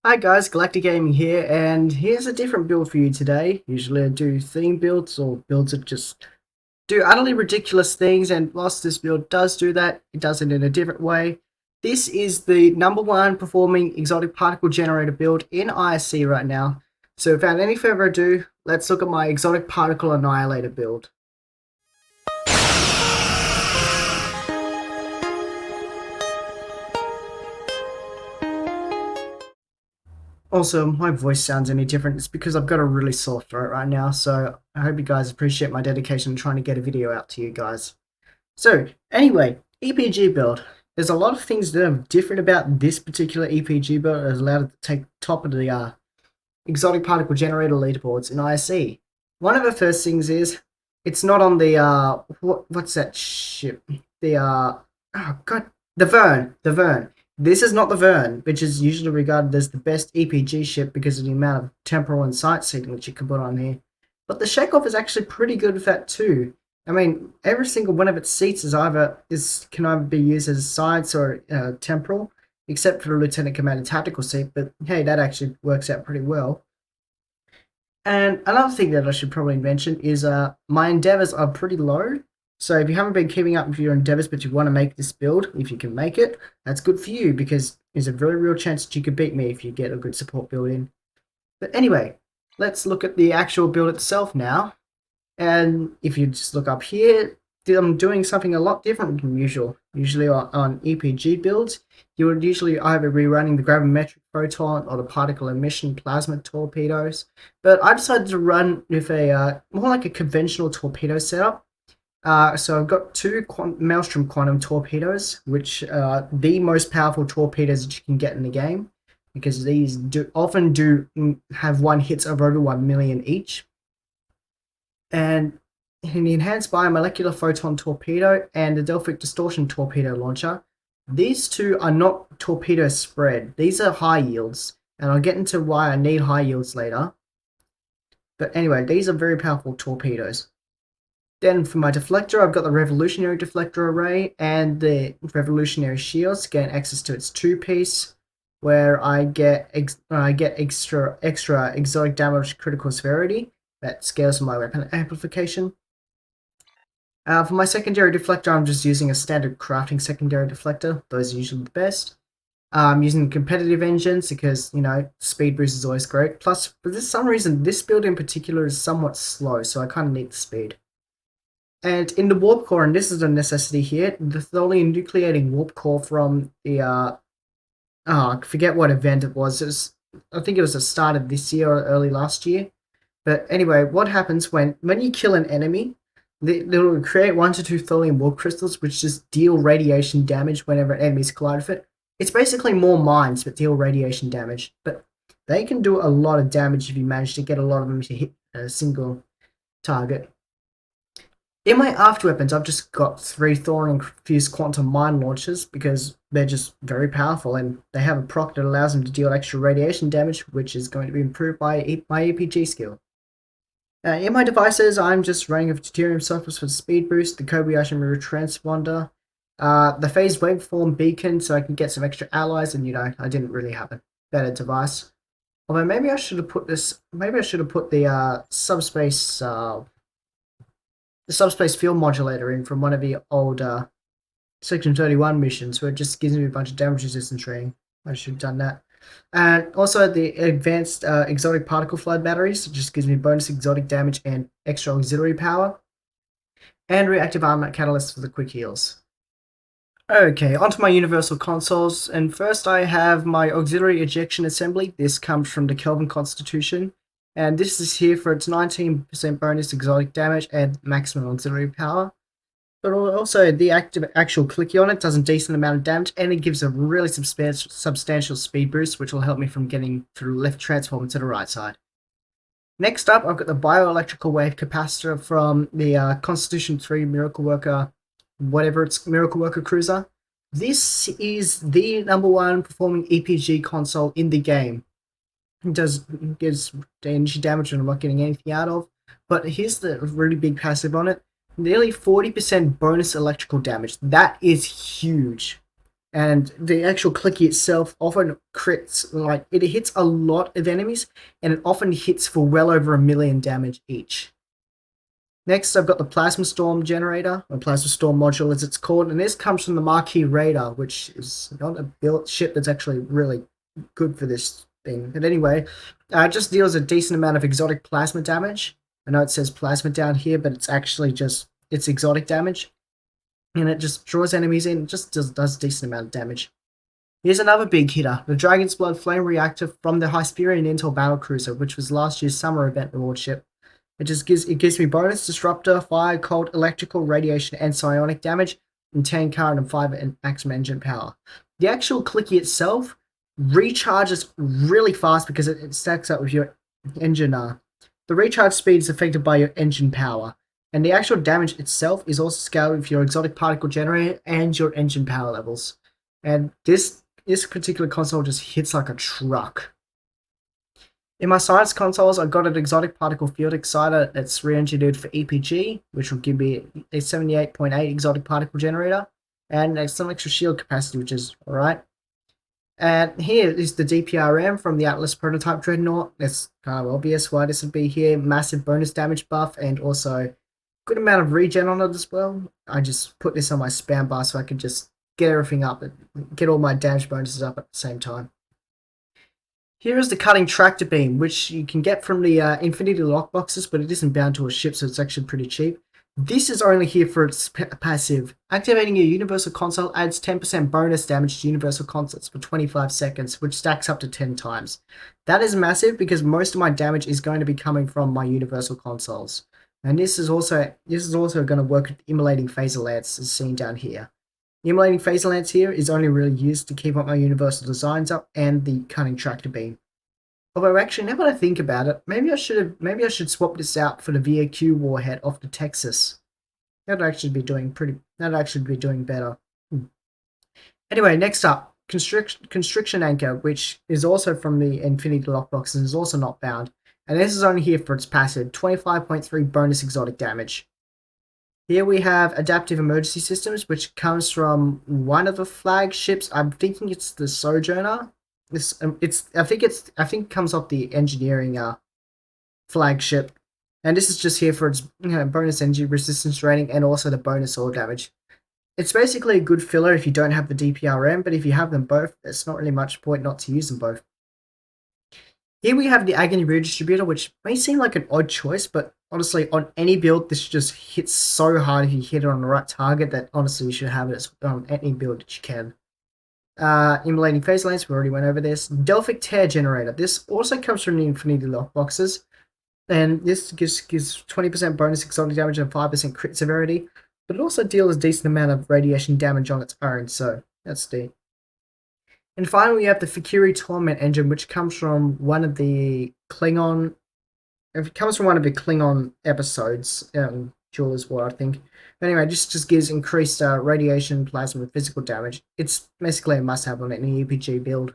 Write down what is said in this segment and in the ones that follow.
Hi guys, Galactic Gaming here, and here's a different build for you today. Usually I do theme builds or builds that just do utterly ridiculous things, and whilst this build does do that, it does it in a different way. This is the #1 performing exotic particle generator build in ISE right now. So without any further ado, let's look at my exotic particle annihilator build. Also, my voice sounds any different. It's because I've got a really sore throat right now, so I hope you guys appreciate my dedication in trying to get a video out to you guys. So, anyway, EPG build. There's a lot of things that are different about this particular EPG build that has allowed it to take top of the exotic particle generator leaderboards in ISE. One of the first things is it's not on the what's that ship? The oh god, the Vern. This is not the Vern, which is usually regarded as the best EPG ship because of the amount of temporal and sightseeing that you can put on here. But the Chekov is actually pretty good with that too. I mean, every single one of its seats can either be used as science or temporal, except for the Lieutenant Commander tactical seat. But hey, that actually works out pretty well. And another thing that I should probably mention is my endeavors are pretty low. So if you haven't been keeping up with your endeavors but you want to make this build, if you can make it, that's good for you because there's a very real chance that you could beat me if you get a good support build in. But anyway, let's look at the actual build itself now. And if you just look up here, I'm doing something a lot different from usual. Usually on EPG builds, you would usually either be running the gravimetric photon or the particle emission plasma torpedoes. But I decided to run with a more like a conventional torpedo setup. So I've got two Maelstrom quantum torpedoes, which are the most powerful torpedoes that you can get in the game, because these often have one hits of over 1 million each. And the enhanced biomolecular photon torpedo and the Delphic distortion torpedo launcher. These two are not torpedo spread. These are high yields, and I'll get into why I need high yields later. But anyway, these are very powerful torpedoes. Then for my deflector, I've got the revolutionary deflector array and the revolutionary shields to gain access to its two-piece, where I get extra exotic damage critical severity that scales my weapon amplification. For my secondary deflector, I'm just using a standard crafting secondary deflector. Those are usually the best. I'm using competitive engines because, you know, speed boost is always great. Plus, for some reason, this build in particular is somewhat slow, so I kind of need the speed. And in the warp core, and this is a necessity here, the thorium nucleating warp core from the, I forget what event it was. I think it was the start of this year or early last year. But anyway, what happens when you kill an enemy, they'll create 1 to 2 thorium warp crystals, which just deal radiation damage whenever enemies collide with it. It's basically more mines, but deal radiation damage. But they can do a lot of damage if you manage to get a lot of them to hit a single target. In my after weapons, I've just got 3 thorium-fused quantum mine launchers because they're just very powerful and they have a proc that allows them to deal extra radiation damage, which is going to be improved by my EPG skill. In my devices, I'm just running a deuterium surface for speed boost, the Kobayashi mirror transponder, the phased waveform beacon so I can get some extra allies, and you know, I didn't really have a better device. Although maybe I should have put the subspace field modulator in from one of the old Section 31 missions where it just gives me a bunch of damage resistance rating. I should have done that. And also the advanced exotic particle flood batteries, it just gives me bonus exotic damage and extra auxiliary power. And reactive armament catalyst for the quick heals. Okay, onto my universal consoles, and first I have my auxiliary ejection assembly. This comes from the Kelvin Constitution, and this is here for its 19% bonus exotic damage and maximum auxiliary power. But also the actual clicky on it does a decent amount of damage, and it gives a really substantial speed boost, which will help me from getting through the left transformer to the right side. Next up, I've got the bioelectrical wave capacitor from the Constitution 3 Miracle Worker, whatever it's Miracle Worker Cruiser. This is the #1 performing EPG console in the game. It gives energy damage and I'm not getting anything out of. But here's the really big passive on it. Nearly 40% bonus electrical damage. That is huge. And the actual clicky itself often crits, like it hits a lot of enemies, and it often hits for well over 1,000,000 damage each. Next, I've got the Plasma Storm Generator, or Plasma Storm Module as it's called, and this comes from the Marquis Raider, which is not a built ship that's actually really good for this thing. But anyway, it just deals a decent amount of exotic plasma damage. I know it says plasma down here, but it's actually just, it's exotic damage. And it just draws enemies in, just does a decent amount of damage. Here's another big hitter, the Dragon's Blood Flame Reactor from the Hyperion Intel Battlecruiser, which was last year's summer event reward ship. It gives me bonus disruptor, fire, cold, electrical, radiation, and psionic damage, and 10 current and 5 maximum engine power. The actual clicky itself recharges really fast because it stacks up with your engine. The recharge speed is affected by your engine power, and the actual damage itself is also scaled with your exotic particle generator and your engine power levels. And this particular console just hits like a truck. In my science consoles, I got an exotic particle field exciter that's re-engineered for EPG, which will give me a 78.8 exotic particle generator, and some extra shield capacity, which is alright. And here is the DPRM from the Atlas prototype Dreadnought. It's kind of obvious why this would be here. Massive bonus damage buff, and also good amount of regen on it as well. I just put this on my spam bar so I can just get everything up and get all my damage bonuses up at the same time. Here is the cutting tractor beam, which you can get from the Infinity lockboxes, but it isn't bound to a ship, so it's actually pretty cheap. This is only here for its passive. Activating your Universal Console adds 10% bonus damage to Universal Consoles for 25 seconds, which stacks up to 10 times. That is massive because most of my damage is going to be coming from my Universal Consoles. And this is also going to work with Immolating Phaser Lance, as seen down here. The Immolating Phaser Lance here is only really used to keep up my Universal Designs up and the Cutting Tractor Beam. Although actually, now that I think about it, maybe I should swap this out for the VAQ warhead off the Texas. That'd actually be doing better. Anyway, next up, Constriction Anchor, which is also from the Infinity Lockbox and is also not bound. And this is only here for its passive, 25.3 bonus exotic damage. Here we have Adaptive Emergency Systems, which comes from one of the flagships. I'm thinking it's the Sojourner. I think it comes off the engineering flagship, and this is just here for its bonus energy resistance rating and also the bonus all damage. It's basically a good filler if you don't have the DPRM, but if you have them both, there's not really much point not to use them both. Here we have the Agony Redistributor, which may seem like an odd choice, but honestly, on any build, this just hits so hard if you hit it on the right target that honestly you should have it on any build that you can. Immolating Phaser Lance, we already went over this. Delphic Tear Generator. This also comes from the Infinity Lockboxes, and this gives 20% bonus exotic damage and 5% crit severity, but it also deals a decent amount of radiation damage on its own, so that's neat. And finally, we have the Fakiri Torment Engine, which comes from one of the Klingon. It comes from one of the Klingon episodes, Jeweler's War, I think. Anyway, this just gives increased radiation, plasma, and physical damage. It's basically a must-have on any EPG build.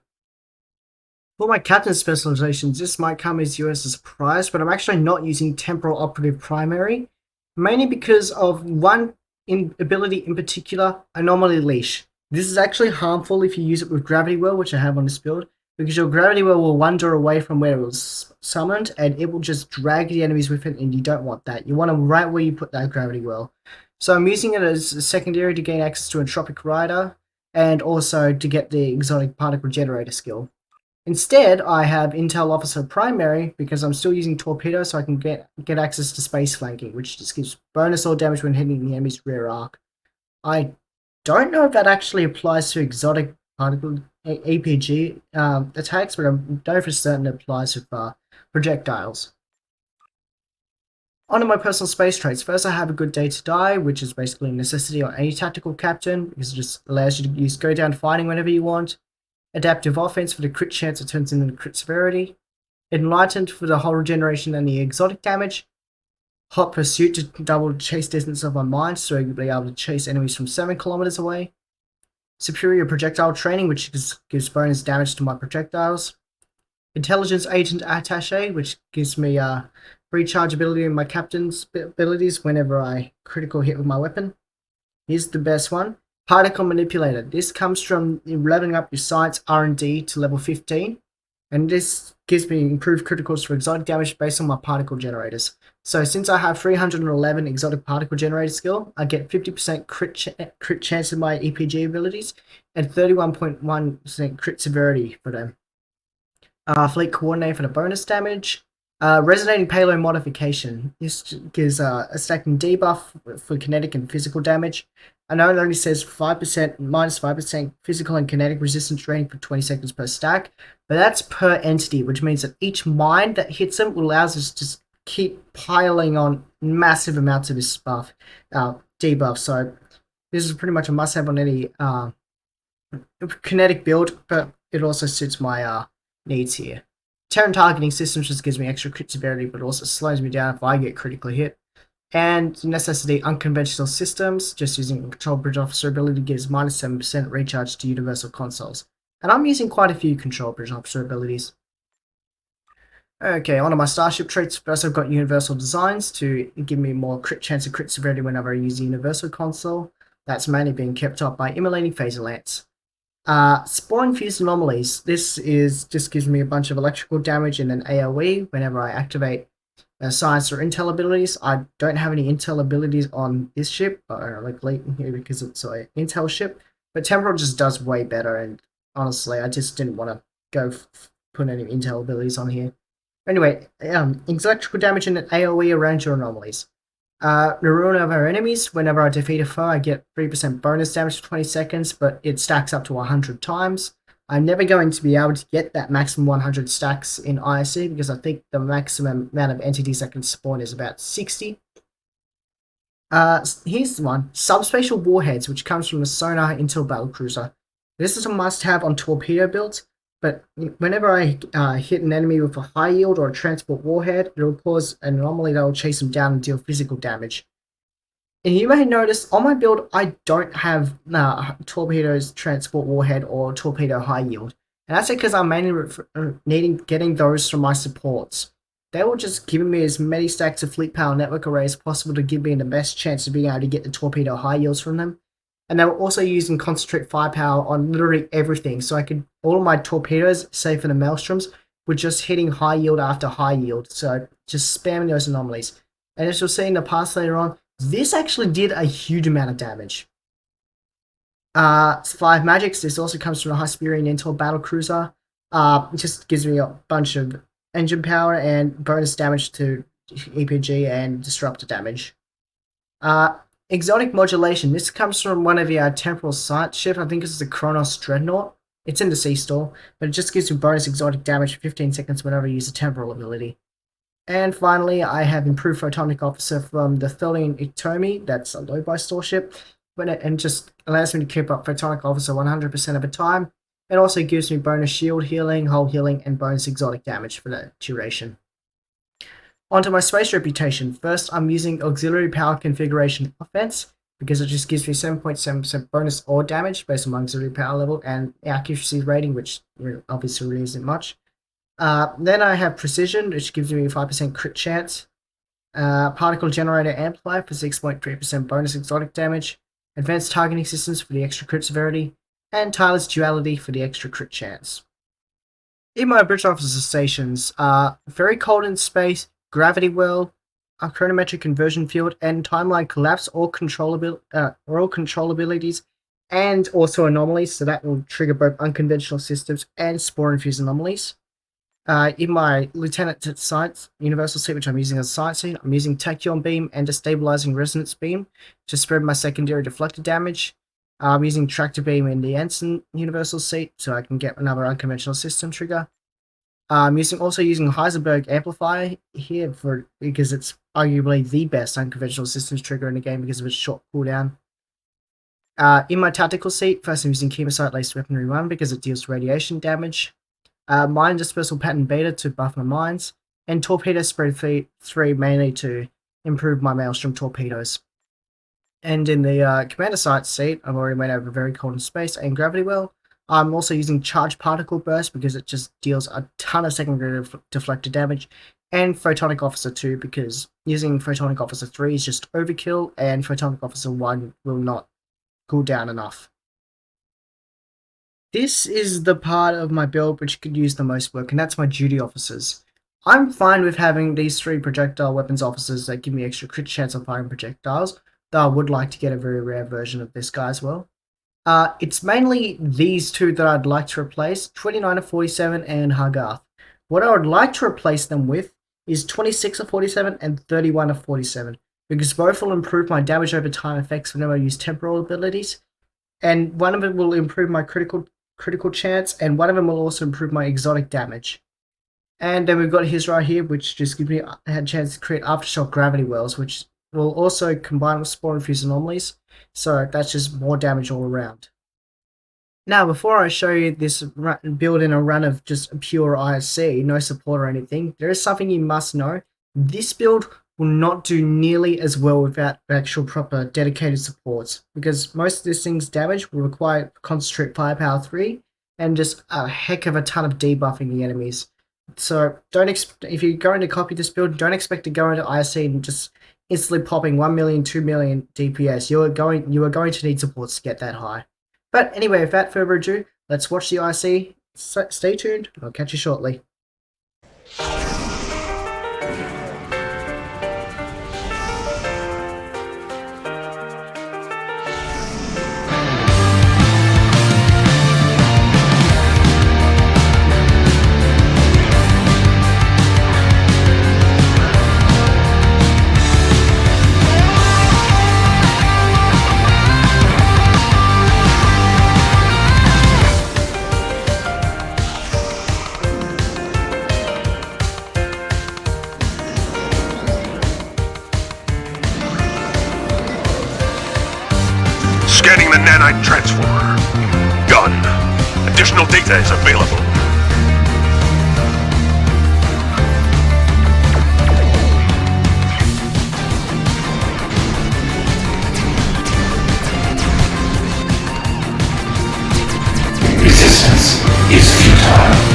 For my captain specializations, this might come as you as a surprise, but I'm actually not using Temporal Operative Primary, mainly because of one ability in particular, Anomaly Leash. This is actually harmful if you use it with Gravity Well, which I have on this build, because your Gravity Well will wander away from where it was summoned, and it will just drag the enemies with it, and you don't want that. You want them right where you put that Gravity Well. So I'm using it as a secondary to gain access to Entropic Rider, and also to get the Exotic Particle Generator skill. Instead, I have Intel Officer Primary, because I'm still using Torpedo, so I can get access to Space Flanking, which just gives bonus all damage when hitting the enemy's rear arc. I don't know if that actually applies to Exotic Particle EPG attacks, but I know for certain it applies with projectiles. On to my personal space traits. First, I have a good day to die, which is basically a necessity on any tactical captain, because it just allows you to go down fighting whenever you want. Adaptive Offense for the crit chance it turns into crit severity. Enlightened for the whole regeneration and the exotic damage. Hot Pursuit to double the chase distance of my mind, so you'll be able to chase enemies from 7 kilometers away. Superior Projectile Training, which gives bonus damage to my projectiles. Intelligence Agent Attaché, which gives me rechargeability in my captain's abilities whenever I critical hit with my weapon. Here's the best one. Particle Manipulator. This comes from leveling up your science R&D to level 15, and this gives me improved criticals for exotic damage based on my particle generators. So since I have 311 exotic particle generator skill, I get 50% crit chance of my EPG abilities and 31.1% crit severity for them. Fleet Coordinator for the bonus damage. Resonating Payload Modification. This gives a stacking debuff for kinetic and physical damage. I know it only says 5%, minus 5% physical and kinetic resistance rating for 20 seconds per stack, but that's per entity, which means that each mine that hits them allows us to keep piling on massive amounts of this debuff. So this is pretty much a must-have on any kinetic build, but it also suits my needs here. Terran Targeting Systems just gives me extra crit severity, but also slows me down if I get critically hit. And Necessity Unconventional Systems, just using Control Bridge Officer ability, gives minus 7% recharge to Universal Consoles. And I'm using quite a few Control Bridge Officer abilities. Okay, onto my Starship traits. First, I've got Universal Designs to give me more chance of crit severity whenever I use the Universal Console. That's mainly being kept up by Immolating Phaser Lance. Spore-Infused Anomalies. This just gives me a bunch of electrical damage and an AoE whenever I activate science or intel abilities. I don't have any intel abilities on this ship, like Leighton here, because it's an intel ship, but Temporal just does way better, and honestly, I just didn't want to go put any intel abilities on here. Anyway, electrical damage and an AoE around your anomalies. The ruin of our enemies. Whenever I defeat a foe, I get 3% bonus damage for 20 seconds, but it stacks up to 100 times. I'm never going to be able to get that maximum 100 stacks in ISE because I think the maximum amount of entities that can spawn is about 60. Here's the one. Subspatial Warheads, which comes from the Sonar Intel Battlecruiser. This is a must-have on torpedo builds, but whenever I hit an enemy with a high yield or a transport warhead, it will cause an anomaly that will chase them down and deal physical damage. And you may notice on my build, I don't have torpedoes, transport warhead, or torpedo high yield. And that's because I'm mainly getting those from my supports. They will just give me as many stacks of fleet power network array as possible to give me the best chance of being able to get the torpedo high yields from them. And they were also using concentrate firepower on literally everything. So all of my torpedoes, save for the maelstroms, were just hitting high yield after high yield. So just spamming those anomalies. And as you'll see in the past later on, this actually did a huge amount of damage. 5 magics. This also comes from the Hyperion Intel Battlecruiser. It just gives me a bunch of engine power and bonus damage to EPG and disruptor damage. Exotic Modulation. This comes from one of your temporal science ship. I think it's the Kronos Dreadnought. It's in the sea store, but it just gives you bonus exotic damage for 15 seconds whenever you use a temporal ability. And finally, I have Improved Photonic Officer from the Tholian Itomi. That's a low-buy store ship. And just allows me to keep up Photonic Officer 100% of the time. It also gives me bonus shield healing, hull healing, and bonus exotic damage for that duration. Onto my space reputation. First, I'm using Auxiliary Power Configuration Offense because it just gives me 7.7% bonus ore damage based on my auxiliary power level and accuracy rating, which obviously really isn't much. Then I have Precision, which gives me a 5% crit chance. Particle Generator Amplifier for 6.3% bonus exotic damage. Advanced Targeting Systems for the extra crit severity. And Tireless Duality for the extra crit chance. In my bridge officer stations, Very Cold in Space, Gravity Well, a Chronometric Conversion Field, and Timeline Collapse, all controllabilities, and also anomalies, so that will trigger both unconventional systems and spore-infused anomalies. In my Lieutenant Science Universal Suit, which I'm using as a science scene, I'm using Tachyon Beam and Destabilizing Resonance Beam to spread my secondary deflector damage. I'm using Tractor Beam in the Ensign Universal Seat so I can get another unconventional system trigger. I'm also using Heisenberg Amplifier here because it's arguably the best unconventional systems trigger in the game because of its short cooldown. In my tactical seat, first I'm using Chemosite Laced Weaponry 1 because it deals radiation damage. Mine Dispersal Pattern Beta to buff my mines. And Torpedo Spread 3 mainly to improve my Maelstrom torpedoes. And in the Commander Site seat, I've already went over Very Cold in Space and Gravity Well. I'm also using Charge Particle Burst because it just deals a ton of secondary deflector damage, and Photonic Officer 2 because using Photonic Officer 3 is just overkill, and Photonic Officer 1 will not cool down enough. This is the part of my build which could use the most work, and that's my duty officers. I'm fine with having these 3 projectile weapons officers that give me extra crit chance of firing projectiles, though I would like to get a very rare version of this guy as well. It's mainly these 2 that I'd like to replace, 29 of 47 and Haggarth. What I would like to replace them with is 26 of 47 and 31 of 47, because both will improve my damage over time effects whenever I use temporal abilities, and one of them will improve my critical chance, and one of them will also improve my exotic damage. And then we've got his right here, which just gives me a chance to create aftershock gravity wells, which will also combine with spore and fuse anomalies, so that's just more damage all around. Now, before I show you this build in a run of just pure ISE, no support or anything, there is something you must know. This build will not do nearly as well without actual proper dedicated supports, because most of this thing's damage will require concentrate firepower 3 and just a heck of a ton of debuffing the enemies. So if you're going to copy this build, don't expect to go into ISE and just instantly popping 1 million, 2 million DPS. You are going to need supports to get that high. But anyway, without further ado, let's watch the ISE. Stay tuned, I'll catch you shortly. Scanning the nanite transformer. Gun. Additional data is available. Resistance is futile.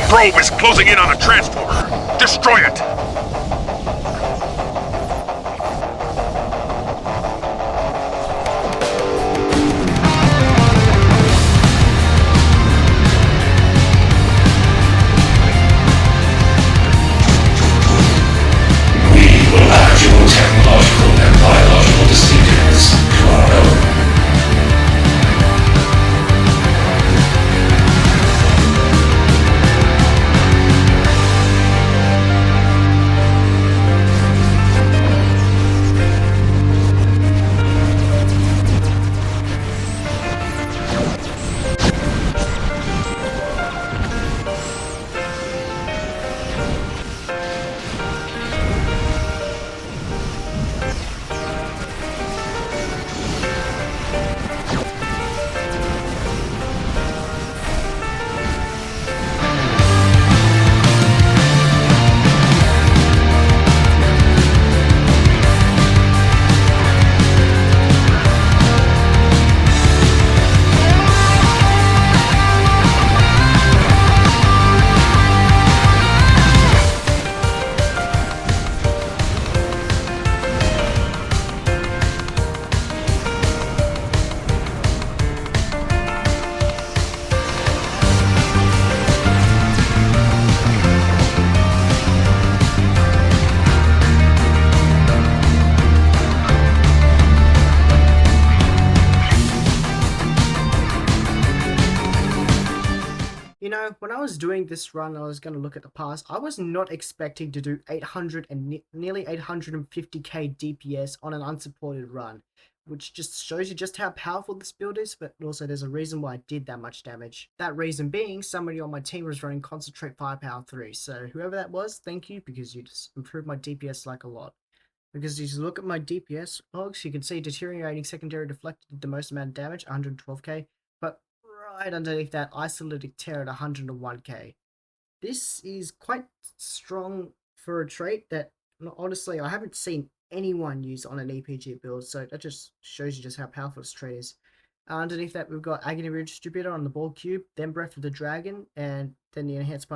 Probe is closing in on a transformer. Destroy it! We will add your technological and biological distinctiveness to our own. You know, when I was doing this run, I was going to look at the past. I was not expecting to do 800 and nearly 850k DPS on an unsupported run. which just shows you just how powerful this build is, but also there's a reason why I did that much damage. That reason being, somebody on my team was running Concentrate Firepower 3, so whoever that was, thank you, because you just improved my DPS like a lot. Because if you look at my DPS logs, you can see deteriorating secondary deflected did the most amount of damage, 112k, but right underneath that, isolated tear at 101k. This is quite strong for a trait that, honestly, I haven't seen anyone use on an EPG build, so that just shows you just how powerful this trait is. Underneath that, we've got Agony Redistributor on the ball cube, then Breath of the Dragon, and then the Enhanced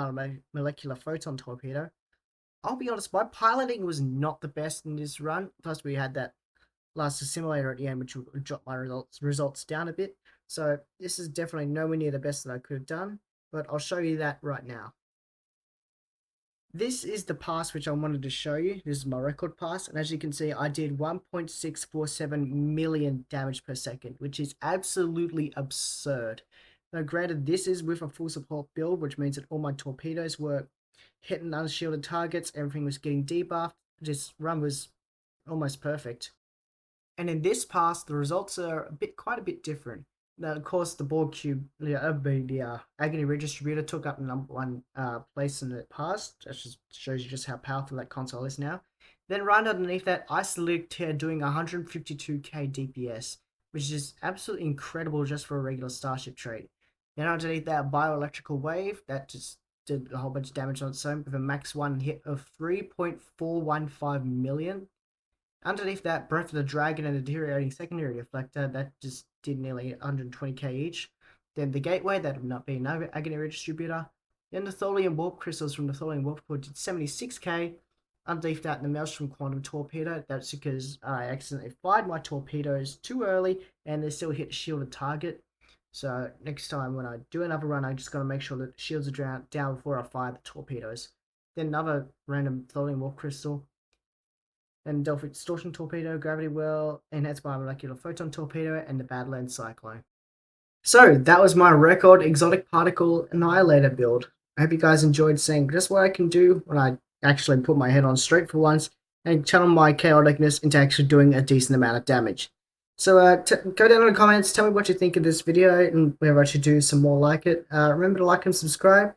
Molecular Photon Torpedo. I'll be honest, my piloting was not the best in this run, plus we had that last assimilator at the end, which would drop my results down a bit, so this is definitely nowhere near the best that I could have done, but I'll show you that right now. This is the pass which I wanted to show you. This is my record pass, and as you can see, I did 1.647 million damage per second, which is absolutely absurd. Now granted, this is with a full support build, which means that all my torpedoes were hitting unshielded targets, everything was getting debuffed. This run was almost perfect. And in this pass, the results are quite a bit different. Now, of course, the ball cube, the Agony Redistributor took up the #1 place in the past. That just shows you just how powerful that console is now. Then right underneath that, Isolated Tear doing 152k DPS, which is absolutely incredible just for a regular Starship trait. Then underneath that, Bioelectrical Wave, that just did a whole bunch of damage on its own with a max 1 hit of 3.415 million. Underneath that, Breath of the Dragon and a deteriorating secondary deflector, that just did nearly 120k each. Then the Gateway, that would not be an Agony Redistributor. Then the Tholium Warp Crystals from the Tholium Warp Core did 76k. Underneath that, the Maelstrom Quantum Torpedo, that's because I accidentally fired my torpedoes too early and they still hit a shielded target. So next time when I do another run, I just got to make sure that the shields are down before I fire the torpedoes. Then another random Tholium Warp Crystal. Then Delphic Distortion Torpedo, Gravity Well, Enhanced Biomolecular Photon Torpedo, and the Badlands Cyclone. So, that was my record Exotic Particle Annihilator build. I hope you guys enjoyed seeing just what I can do when I actually put my head on straight for once and channel my chaoticness into actually doing a decent amount of damage. So, go down in the comments, tell me what you think of this video and whether I should do some more like it. Remember to like and subscribe.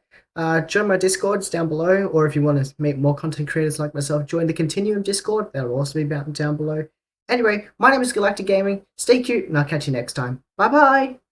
Join my Discords down below, or if you want to meet more content creators like myself, join the Continuum Discord. That'll also be down below. Anyway, my name is Galactic Gaming. Stay cute, and I'll catch you next time. Bye bye!